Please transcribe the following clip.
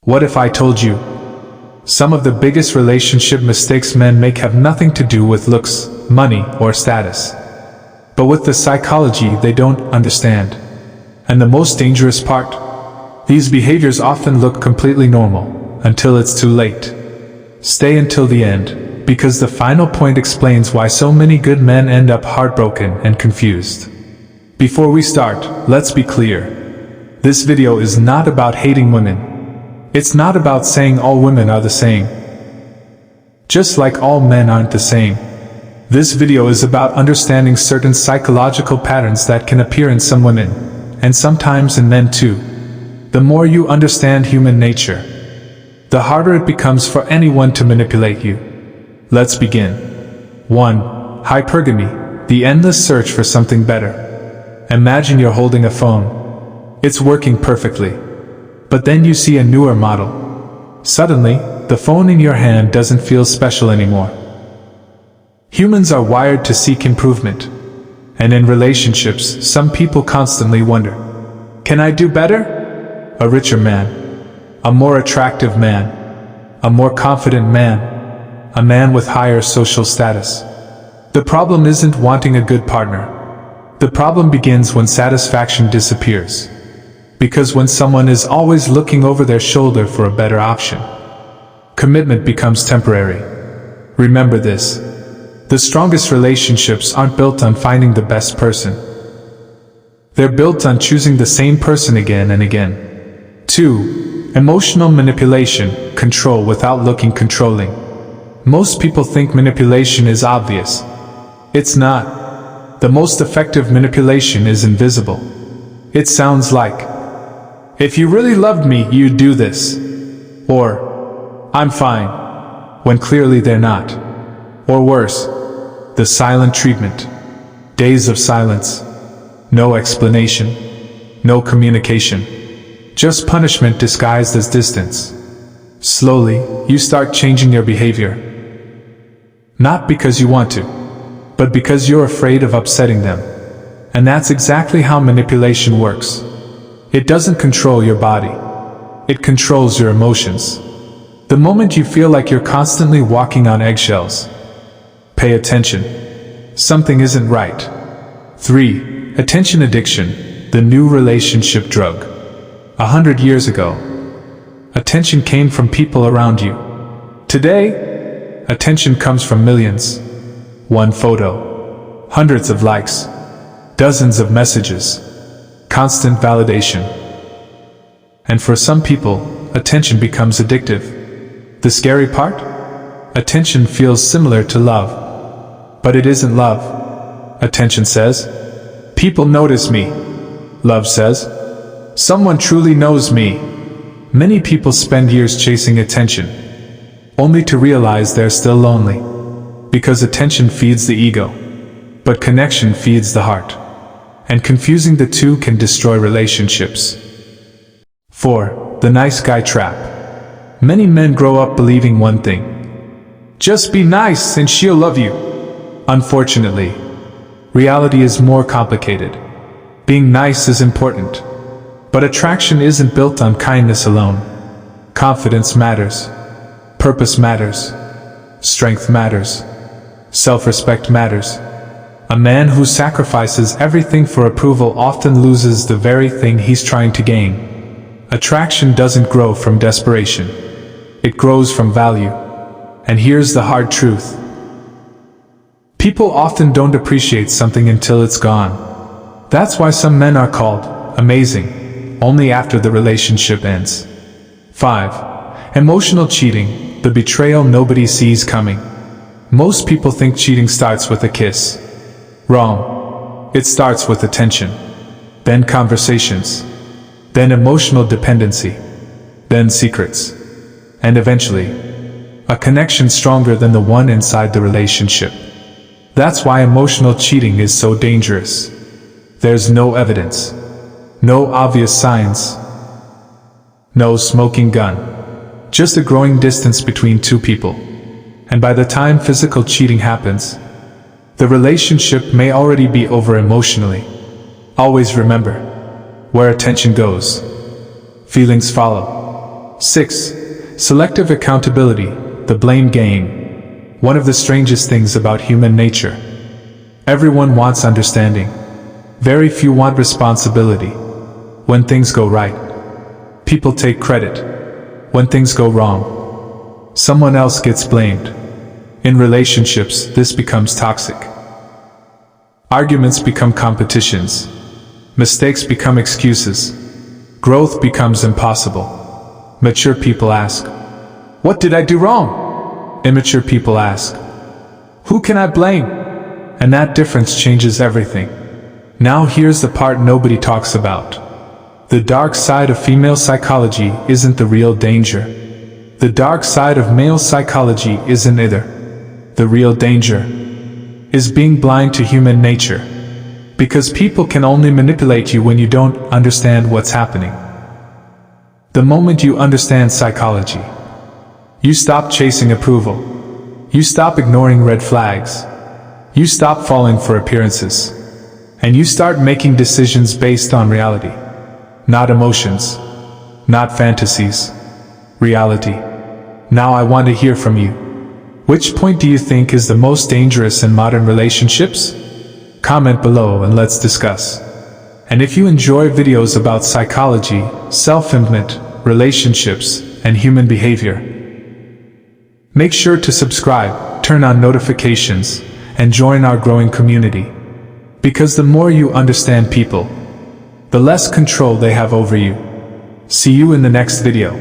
What if I told you? Some of the biggest relationship mistakes men make have nothing to do with looks, money, or status, but with the psychology they don't understand. And the most dangerous part? These behaviors often look completely normal, until it's too late. Stay until the end, because the final point explains why so many good men end up heartbroken and confused. Before we start, let's be clear. This video is not about hating women. It's not about saying all women are the same. Just like all men aren't the same. This video is about understanding certain psychological patterns that can appear in some women, and sometimes in men too. The more you understand human nature, the harder it becomes for anyone to manipulate you. Let's begin. 1. Hypergamy, the endless search for something better. Imagine you're holding a phone. It's working perfectly. But then you see a newer model. Suddenly, the phone in your hand doesn't feel special anymore. Humans are wired to seek improvement. And in relationships, some people constantly wonder, can I do better? A richer man. A more attractive man. A more confident man. A man with higher social status. The problem isn't wanting a good partner. The problem begins when satisfaction disappears. Because when someone is always looking over their shoulder for a better option, commitment becomes temporary. Remember this. The strongest relationships aren't built on finding the best person. They're built on choosing the same person again and again. 2. Emotional manipulation, control without looking controlling. Most people think manipulation is obvious. It's not. The most effective manipulation is invisible. It sounds like, if you really loved me, you'd do this. Or, I'm fine, when clearly they're not. Or worse, the silent treatment. Days of silence. No explanation. No communication. Just punishment disguised as distance. Slowly, you start changing your behavior. Not because you want to, but because you're afraid of upsetting them. And that's exactly how manipulation works. It doesn't control your body. It controls your emotions. The moment you feel like you're constantly walking on eggshells, pay attention. Something isn't right. 3. Attention addiction, the new relationship drug. 100 years ago, attention came from people around you. Today, attention comes from millions. One photo, hundreds of likes, dozens of messages, constant validation. And for some people, attention becomes addictive. The scary part? Attention feels similar to love. But it isn't love. Attention says, people notice me. Love says, someone truly knows me. Many people spend years chasing attention, only to realize they're still lonely. Because attention feeds the ego, but connection feeds the heart. And confusing the two can destroy relationships. 4. The nice guy trap. Many men grow up believing one thing. Just be nice and she'll love you. Unfortunately, reality is more complicated. Being nice is important. But attraction isn't built on kindness alone. Confidence matters. Purpose matters. Strength matters. Self-respect matters. A man who sacrifices everything for approval often loses the very thing he's trying to gain. Attraction doesn't grow from desperation. It grows from value. And here's the hard truth. People often don't appreciate something until it's gone. That's why some men are called amazing only after the relationship ends. 5. Emotional cheating, the betrayal nobody sees coming. Most people think cheating starts with a kiss. Wrong. It starts with attention, then conversations, then emotional dependency, then secrets, and eventually, a connection stronger than the one inside the relationship. That's why emotional cheating is so dangerous. There's no evidence, no obvious signs, no smoking gun, just a growing distance between two people. And by the time physical cheating happens, the relationship may already be over emotionally. Always remember, where attention goes, feelings follow. 6. Selective accountability, the blame game. One of the strangest things about human nature. Everyone wants understanding. Very few want responsibility. When things go right, people take credit. When things go wrong, someone else gets blamed. In relationships, this becomes toxic. Arguments become competitions. Mistakes become excuses. Growth becomes impossible. Mature people ask, "What did I do wrong?" Immature people ask, "Who can I blame?" And that difference changes everything. Now here's the part nobody talks about. The dark side of female psychology isn't the real danger. The dark side of male psychology isn't either. The real danger is being blind to human nature. Because people can only manipulate you when you don't understand what's happening. The moment you understand psychology, you stop chasing approval. You stop ignoring red flags. You stop falling for appearances. And you start making decisions based on reality. Not emotions. Not fantasies. Reality. Now I want to hear from you. Which point do you think is the most dangerous in modern relationships? Comment below and let's discuss. And if you enjoy videos about psychology, self-improvement, relationships, and human behavior, make sure to subscribe, turn on notifications, and join our growing community. Because the more you understand people, the less control they have over you. See you in the next video.